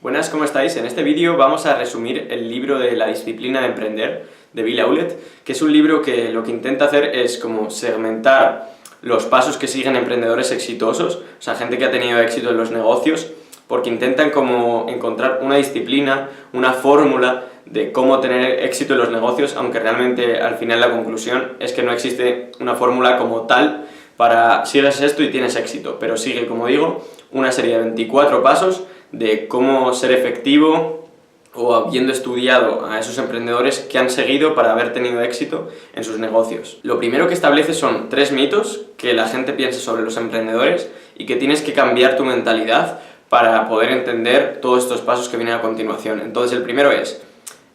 Buenas, ¿cómo estáis? En este vídeo vamos a resumir el libro de La disciplina de emprender, de Bill Hewlett, que es un libro que lo que intenta hacer es como segmentar los pasos que siguen emprendedores exitosos, o sea, gente que ha tenido éxito en los negocios, porque intentan como encontrar una disciplina, una fórmula de cómo tener éxito en los negocios, aunque realmente al final la conclusión es que no existe una fórmula como tal para sigues esto y tienes éxito, pero sigue, como digo, una serie de 24 pasos de cómo ser efectivo o habiendo estudiado a esos emprendedores que han seguido para haber tenido éxito en sus negocios. Lo primero que establece son 3 mitos que la gente piensa sobre los emprendedores y que tienes que cambiar tu mentalidad para poder entender todos estos pasos que vienen a continuación. Entonces el primero es: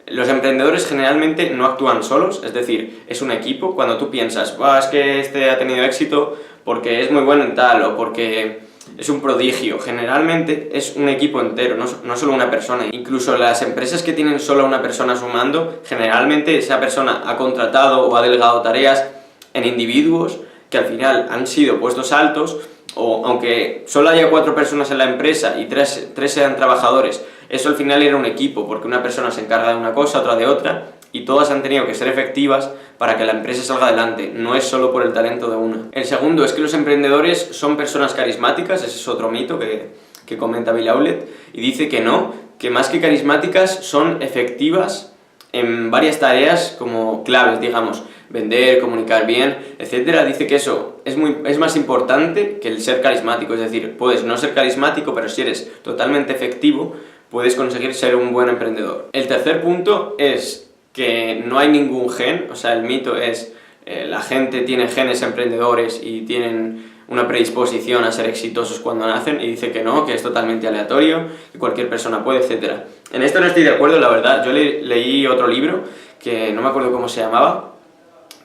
los emprendedores generalmente no actúan solos, es decir, es un equipo. Cuando tú piensas, es que este ha tenido éxito porque es muy bueno en tal o porque es un prodigio, generalmente es un equipo entero, no solo una persona. Incluso las empresas que tienen solo una persona a su mando, generalmente esa persona ha contratado o ha delegado tareas en individuos que al final han sido puestos altos, o aunque solo haya 4 personas en la empresa y 3 sean trabajadores, eso al final era un equipo, porque una persona se encarga de una cosa, otra de otra, y todas han tenido que ser efectivas para que la empresa salga adelante, no es solo por el talento de una. El segundo es que los emprendedores son personas carismáticas, ese es otro mito que comenta Bill Hewlett, y dice que no, que más que carismáticas son efectivas en varias tareas como claves, digamos, vender, comunicar bien, etc. Dice que eso es más importante que el ser carismático, es decir, puedes no ser carismático, pero si eres totalmente efectivo, puedes conseguir ser un buen emprendedor. El tercer punto es que no hay ningún gen, o sea, el mito es la gente tiene genes emprendedores y tienen una predisposición a ser exitosos cuando nacen, y dice que no, que es totalmente aleatorio, que cualquier persona puede, etc. En esto no estoy de acuerdo, la verdad. Yo leí otro libro, que no me acuerdo cómo se llamaba,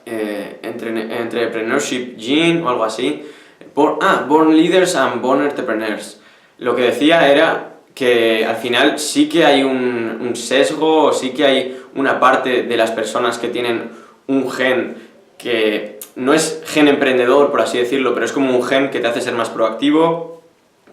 Entrepreneurship Gene o algo así, Born Leaders and Born Entrepreneurs. Lo que decía era que al final sí que hay un sesgo, o sí que hay una parte de las personas que tienen un gen que no es gen emprendedor, por así decirlo, pero es como un gen que te hace ser más proactivo,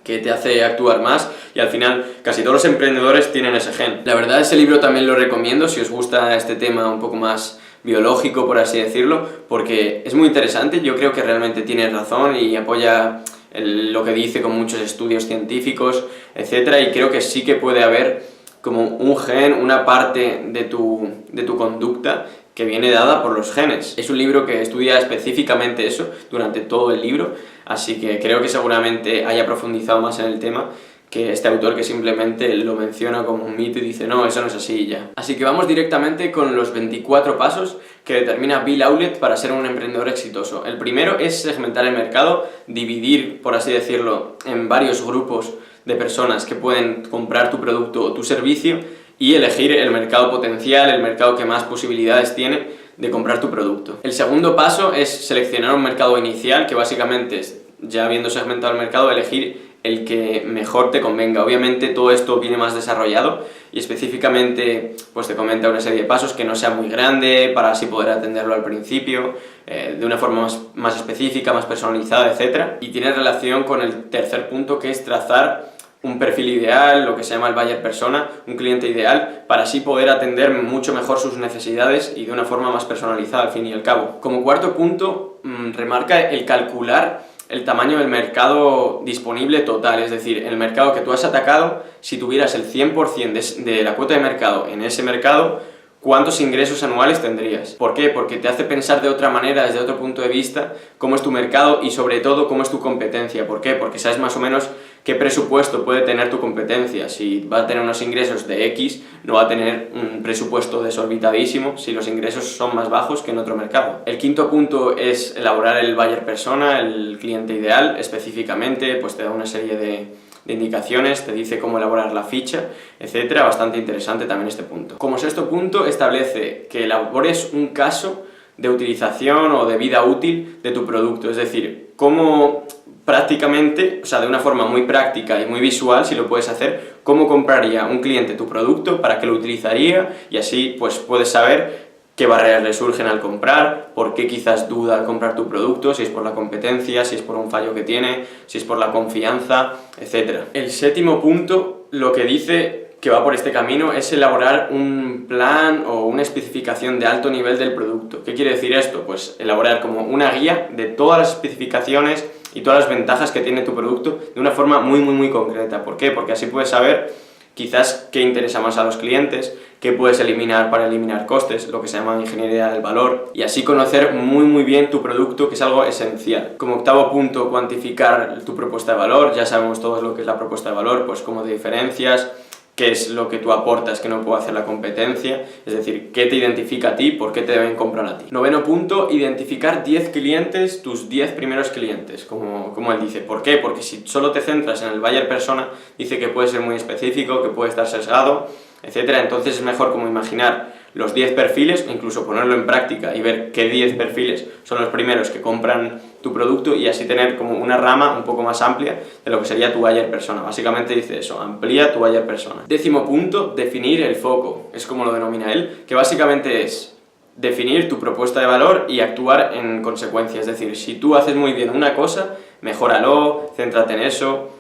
que te hace actuar más, y al final casi todos los emprendedores tienen ese gen. La verdad, ese libro también lo recomiendo si os gusta este tema un poco más biológico, por así decirlo, porque es muy interesante. Yo creo que realmente tiene razón y apoya lo que dice con muchos estudios científicos, etc. Y creo que sí que puede haber como un gen, una parte de tu conducta que viene dada por los genes. Es un libro que estudia específicamente eso durante todo el libro, así que creo que seguramente haya profundizado más en el tema que este autor, que simplemente lo menciona como un mito y dice no, eso no es así y ya. Así que vamos directamente con los 24 pasos que determina Bill Hewlett para ser un emprendedor exitoso. El primero es segmentar el mercado, dividir, por así decirlo, en varios grupos de personas que pueden comprar tu producto o tu servicio, y elegir el mercado potencial, el mercado que más posibilidades tiene de comprar tu producto. El segundo paso es seleccionar un mercado inicial, que básicamente es, ya habiendo segmentado el mercado, elegir el que mejor te convenga. Obviamente todo esto viene más desarrollado y específicamente pues te comenta una serie de pasos, que no sea muy grande para así poder atenderlo al principio, de una forma más específica, más personalizada, etc. Y tiene relación con el tercer punto, que es trazar un perfil ideal, lo que se llama el buyer persona, un cliente ideal, para así poder atender mucho mejor sus necesidades y de una forma más personalizada al fin y al cabo. Como cuarto punto, remarca el calcular el tamaño del mercado disponible total, es decir, el mercado que tú has atacado. Si tuvieras el 100% de la cuota de mercado en ese mercado, ¿cuántos ingresos anuales tendrías? ¿Por qué? Porque te hace pensar de otra manera, desde otro punto de vista, cómo es tu mercado y sobre todo cómo es tu competencia. ¿Por qué? Porque sabes más o menos qué presupuesto puede tener tu competencia. Si va a tener unos ingresos de X, no va a tener un presupuesto desorbitadísimo si los ingresos son más bajos que en otro mercado. El quinto punto es elaborar el buyer persona, el cliente ideal. Específicamente, pues te da una serie de indicaciones, te dice cómo elaborar la ficha, etcétera. Bastante interesante también este punto. Como sexto punto, establece que elabores un caso de utilización o de vida útil de tu producto, es decir, cómo prácticamente, o sea, de una forma muy práctica y muy visual, si lo puedes hacer, cómo compraría un cliente tu producto, para qué lo utilizaría, y así pues puedes saber qué barreras le surgen al comprar, por qué quizás duda al comprar tu producto, si es por la competencia, si es por un fallo que tiene, si es por la confianza, etc. El séptimo punto lo que dice que va por este camino es elaborar un plan o una especificación de alto nivel del producto. ¿Qué quiere decir esto? Pues elaborar como una guía de todas las especificaciones y todas las ventajas que tiene tu producto de una forma muy concreta. ¿Por qué? Porque así puedes saber quizás qué interesa más a los clientes, qué puedes eliminar para eliminar costes, lo que se llama ingeniería del valor, y así conocer muy bien tu producto, que es algo esencial. Como octavo punto, cuantificar tu propuesta de valor. Ya sabemos todos lo que es la propuesta de valor, pues cómo te diferencias, qué es lo que tú aportas que no puede hacer la competencia, es decir, qué te identifica a ti, por qué te deben comprar a ti. Noveno punto, identificar 10 clientes, tus 10 primeros clientes, como él dice. ¿Por qué? Porque si solo te centras en el buyer persona, dice que puede ser muy específico, que puede estar sesgado, etcétera. Entonces es mejor como imaginar los 10 perfiles, incluso ponerlo en práctica y ver qué 10 perfiles son los primeros que compran tu producto, y así tener como una rama un poco más amplia de lo que sería tu buyer persona. Básicamente dice eso, amplía tu buyer persona. Décimo punto, definir el foco, es como lo denomina él, que básicamente es definir tu propuesta de valor y actuar en consecuencia. Es decir, si tú haces muy bien una cosa, mejóralo, céntrate en eso,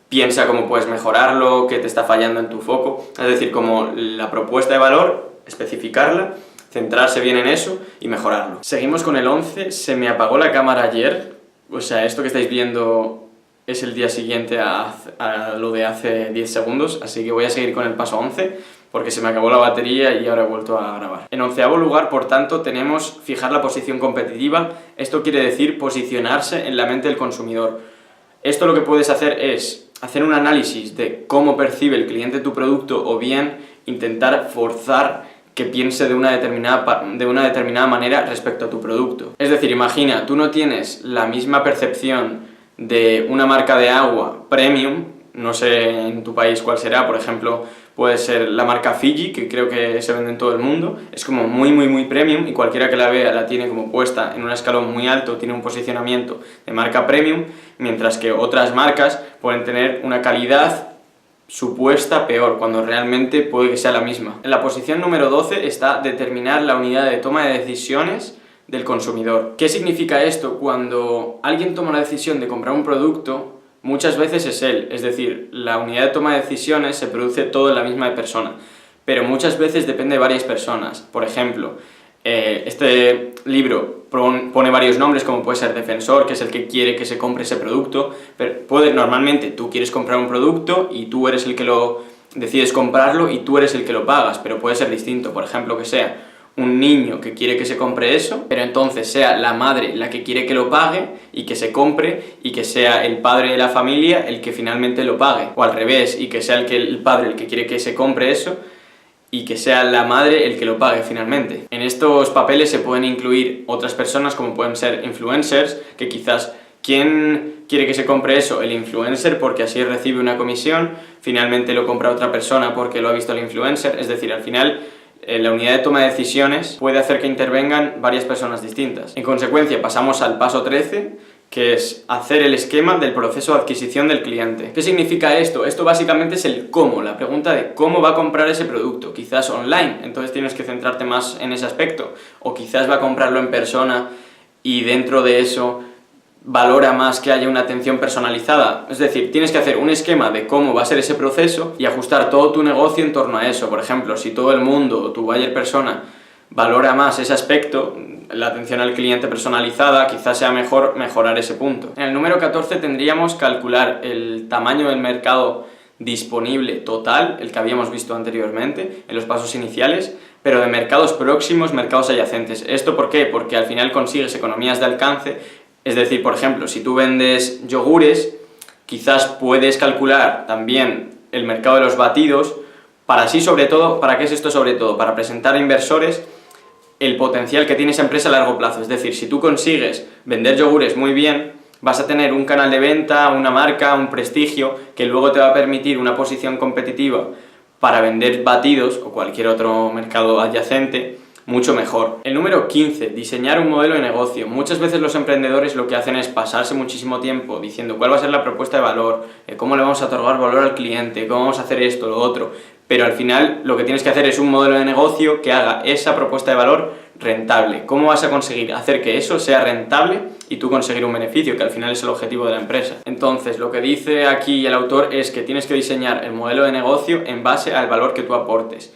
piensa cómo puedes mejorarlo, qué te está fallando en tu foco. Es decir, como la propuesta de valor, especificarla, centrarse bien en eso y mejorarlo. Seguimos con el 11, se me apagó la cámara ayer, o sea, esto que estáis viendo es el día siguiente a lo de hace 10 segundos, así que voy a seguir con el paso 11, porque se me acabó la batería y ahora he vuelto a grabar. En 11º lugar, por tanto, tenemos fijar la posición competitiva. Esto quiere decir posicionarse en la mente del consumidor. Esto lo que puedes hacer es hacer un análisis de cómo percibe el cliente tu producto, o bien intentar forzar que piense de una determinada manera respecto a tu producto. Es decir, imagina, tú no tienes la misma percepción de una marca de agua premium, no sé en tu país cuál será, por ejemplo, puede ser la marca Fiji, que creo que se vende en todo el mundo, es como muy premium, y cualquiera que la vea la tiene como puesta en un escalón muy alto, tiene un posicionamiento de marca premium, mientras que otras marcas pueden tener una calidad supuesta peor, cuando realmente puede que sea la misma. En la posición número 12 está determinar la unidad de toma de decisiones del consumidor. ¿Qué significa esto? Cuando alguien toma la decisión de comprar un producto, muchas veces es él, es decir, la unidad de toma de decisiones se produce todo en la misma persona, pero muchas veces depende de varias personas. Por ejemplo, este libro pone varios nombres, como puede ser defensor, que es el que quiere que se compre ese producto, pero normalmente tú quieres comprar un producto y tú eres el que lo decides comprarlo y tú eres el que lo pagas, pero puede ser distinto. Por ejemplo, que sea un niño que quiere que se compre eso, pero entonces sea la madre la que quiere que lo pague y que se compre, y que sea el padre de la familia el que finalmente lo pague, o al revés, y que sea el padre el que quiere que se compre eso y que sea la madre el que lo pague finalmente. En estos papeles se pueden incluir otras personas, como pueden ser influencers, que quizás ¿quién quiere que se compre eso? El influencer, porque así recibe una comisión, finalmente lo compra otra persona porque lo ha visto el influencer. Es decir, al final la unidad de toma de decisiones puede hacer que intervengan varias personas distintas. En consecuencia, pasamos al paso 13, que es hacer el esquema del proceso de adquisición del cliente. ¿Qué significa esto? Esto básicamente es el cómo, la pregunta de cómo va a comprar ese producto. Quizás online, entonces tienes que centrarte más en ese aspecto, o quizás va a comprarlo en persona y dentro de eso valora más que haya una atención personalizada. Es decir, tienes que hacer un esquema de cómo va a ser ese proceso y ajustar todo tu negocio en torno a eso. Por ejemplo, si todo el mundo, o tu buyer persona, valora más ese aspecto, la atención al cliente personalizada, quizás sea mejor mejorar ese punto. En el número 14 tendríamos calcular el tamaño del mercado disponible total, el que habíamos visto anteriormente en los pasos iniciales, pero de mercados próximos, mercados adyacentes. ¿Esto por qué? Porque al final consigues economías de alcance. Es decir, por ejemplo, si tú vendes yogures, quizás puedes calcular también el mercado de los batidos, para así sobre todo, ¿para qué es esto sobre todo? Para presentar a inversores el potencial que tiene esa empresa a largo plazo. Es decir, si tú consigues vender yogures muy bien, vas a tener un canal de venta, una marca, un prestigio, que luego te va a permitir una posición competitiva para vender batidos o cualquier otro mercado adyacente mucho mejor. El número 15, diseñar un modelo de negocio. Muchas veces los emprendedores lo que hacen es pasarse muchísimo tiempo diciendo cuál va a ser la propuesta de valor, cómo le vamos a otorgar valor al cliente, cómo vamos a hacer esto, lo otro, pero al final lo que tienes que hacer es un modelo de negocio que haga esa propuesta de valor rentable. ¿Cómo vas a conseguir hacer que eso sea rentable y tú conseguir un beneficio, que al final es el objetivo de la empresa? Entonces, lo que dice aquí el autor es que tienes que diseñar el modelo de negocio en base al valor que tú aportes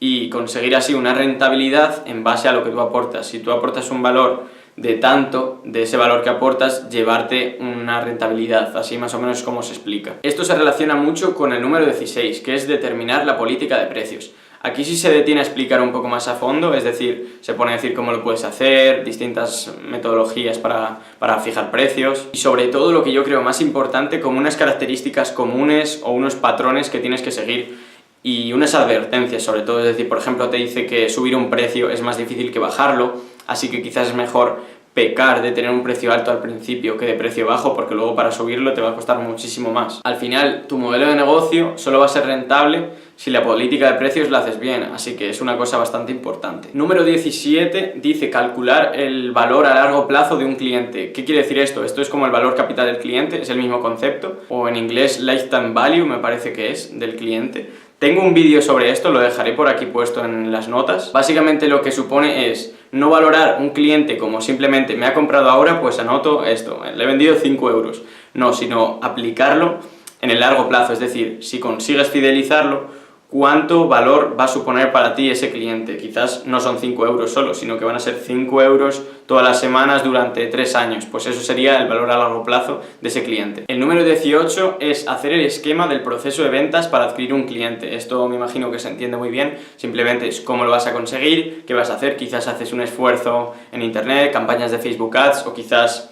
y conseguir así una rentabilidad en base a lo que tú aportas. Si tú aportas un valor de tanto, de ese valor que aportas, llevarte una rentabilidad, así más o menos es como se explica. Esto se relaciona mucho con el número 16, que es determinar la política de precios. Aquí sí se detiene a explicar un poco más a fondo, es decir, se pone a decir cómo lo puedes hacer, distintas metodologías para fijar precios y sobre todo lo que yo creo más importante, como unas características comunes o unos patrones que tienes que seguir y unas advertencias sobre todo, es decir, por ejemplo te dice que subir un precio es más difícil que bajarlo, así que quizás es mejor pecar de tener un precio alto al principio que de precio bajo, porque luego para subirlo te va a costar muchísimo más. Al final, tu modelo de negocio solo va a ser rentable si la política de precios la haces bien, así que es una cosa bastante importante. Número 17 dice calcular el valor a largo plazo de un cliente. ¿Qué quiere decir esto? Esto es como el valor capital del cliente, es el mismo concepto, o en inglés lifetime value me parece que es, del cliente. Tengo un vídeo sobre esto, lo dejaré por aquí puesto en las notas. Básicamente lo que supone es no valorar un cliente como simplemente me ha comprado ahora, pues anoto esto, le he vendido 5 euros. No, sino aplicarlo en el largo plazo, es decir, si consigues fidelizarlo, ¿cuánto valor va a suponer para ti ese cliente? Quizás no son 5 euros solo, sino que van a ser 5 euros todas las semanas durante 3 años. Pues eso sería el valor a largo plazo de ese cliente. El número 18 es hacer el esquema del proceso de ventas para adquirir un cliente. Esto me imagino que se entiende muy bien. Simplemente es cómo lo vas a conseguir, qué vas a hacer. Quizás haces un esfuerzo en internet, campañas de Facebook Ads o quizás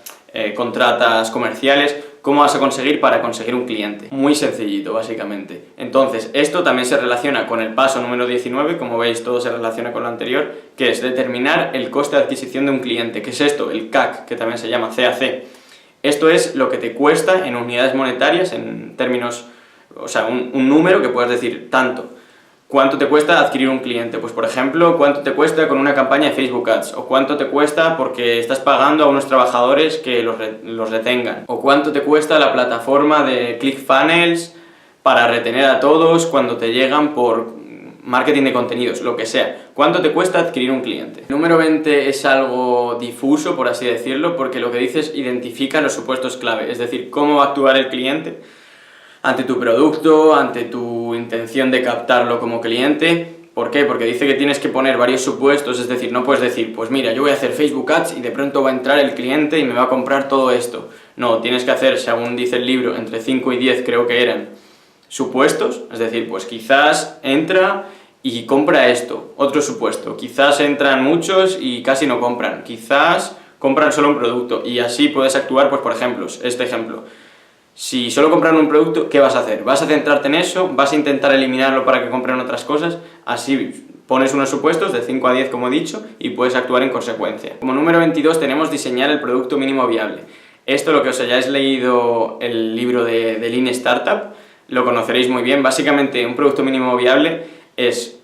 contratas comerciales. ¿Cómo vas a conseguir para conseguir un cliente? Muy sencillito, básicamente. Entonces, esto también se relaciona con el paso número 19, como veis, todo se relaciona con lo anterior, que es determinar el coste de adquisición de un cliente. ¿Qué es esto? El CAC, que también se llama CAC. Esto es lo que te cuesta en unidades monetarias, en términos, o sea, un número que puedes decir tanto. ¿Cuánto te cuesta adquirir un cliente? Pues por ejemplo, ¿cuánto te cuesta con una campaña de Facebook Ads? ¿O cuánto te cuesta porque estás pagando a unos trabajadores que los retengan? ¿O cuánto te cuesta la plataforma de ClickFunnels para retener a todos cuando te llegan por marketing de contenidos? Lo que sea. ¿Cuánto te cuesta adquirir un cliente? El número 20 es algo difuso, por así decirlo, porque lo que dice es identifica los supuestos clave, es decir, cómo va a actuar el cliente ante tu producto, ante tu intención de captarlo como cliente. ¿Por qué? Porque dice que tienes que poner varios supuestos, es decir, no puedes decir, pues mira, yo voy a hacer Facebook Ads y de pronto va a entrar el cliente y me va a comprar todo esto. No, tienes que hacer, según dice el libro, entre 5 y 10 creo que eran supuestos, es decir, pues quizás entra y compra esto, otro supuesto, quizás entran muchos y casi no compran, quizás compran solo un producto y así puedes actuar, pues por ejemplo, este ejemplo. Si solo compran un producto, ¿qué vas a hacer? ¿Vas a centrarte en eso? ¿Vas a intentar eliminarlo para que compren otras cosas? Así pones unos supuestos de 5 a 10, como he dicho, y puedes actuar en consecuencia. Como número 22 tenemos diseñar el producto mínimo viable. Esto, lo que os hayáis leído el libro de Lean Startup, lo conoceréis muy bien. Básicamente, un producto mínimo viable es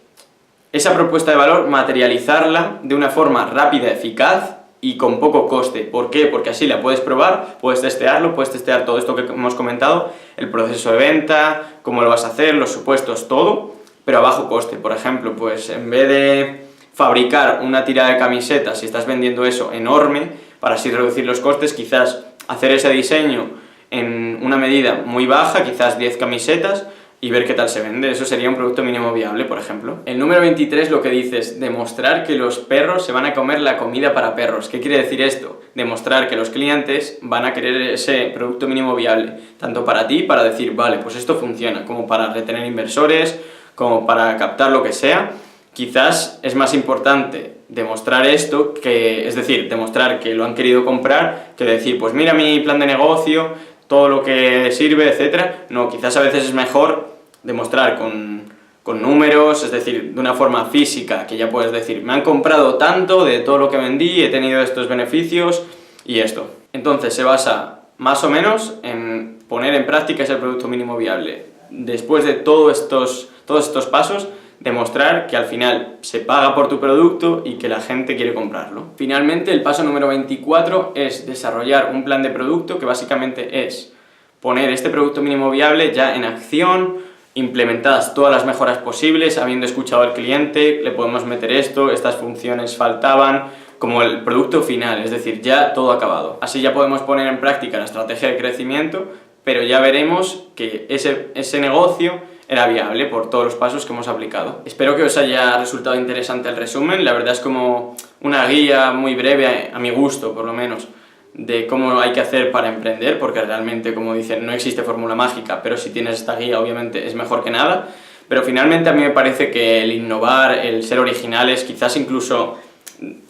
esa propuesta de valor, materializarla de una forma rápida, eficaz y con poco coste. ¿Por qué? Porque así la puedes probar, puedes testearlo, puedes testear todo esto que hemos comentado, el proceso de venta, cómo lo vas a hacer, los supuestos, todo, pero a bajo coste. Por ejemplo, pues en vez de fabricar una tira de camisetas, si estás vendiendo eso enorme, para así reducir los costes, quizás hacer ese diseño en una medida muy baja, quizás 10 camisetas, y ver qué tal se vende. Eso sería un producto mínimo viable, por ejemplo. El número 23 lo que dice es demostrar que los perros se van a comer la comida para perros. ¿Qué quiere decir esto? Demostrar que los clientes van a querer ese producto mínimo viable, tanto para ti, para decir, vale, pues esto funciona, como para retener inversores, como para captar lo que sea. Quizás es más importante demostrar esto, es decir, demostrar que lo han querido comprar, que decir, pues mira mi plan de negocio, todo lo que sirve, etcétera. No, quizás a veces es mejor demostrar con números, es decir, de una forma física, que ya puedes decir, me han comprado tanto de todo lo que vendí, he tenido estos beneficios y esto. Entonces se basa más o menos en poner en práctica ese producto mínimo viable. Después de todos estos pasos, demostrar que al final se paga por tu producto y que la gente quiere comprarlo. Finalmente, el paso número 24 es desarrollar un plan de producto, que básicamente es poner este producto mínimo viable ya en acción, implementadas todas las mejoras posibles, habiendo escuchado al cliente, le podemos meter esto, estas funciones faltaban, como el producto final, es decir, ya todo acabado. Así ya podemos poner en práctica la estrategia de crecimiento, pero ya veremos que ese negocio era viable por todos los pasos que hemos aplicado. Espero que os haya resultado interesante el resumen, la verdad es como una guía muy breve, a mi gusto por lo menos, de cómo hay que hacer para emprender, porque realmente, como dicen, no existe fórmula mágica, pero si tienes esta guía obviamente es mejor que nada. Pero finalmente a mí me parece que el innovar, el ser originales, quizás incluso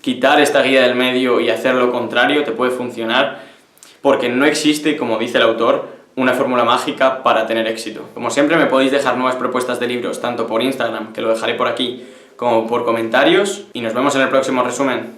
quitar esta guía del medio y hacer lo contrario te puede funcionar, porque no existe, como dice el autor, una fórmula mágica para tener éxito. Como siempre me podéis dejar nuevas propuestas de libros, tanto por Instagram, que lo dejaré por aquí, como por comentarios, y nos vemos en el próximo resumen.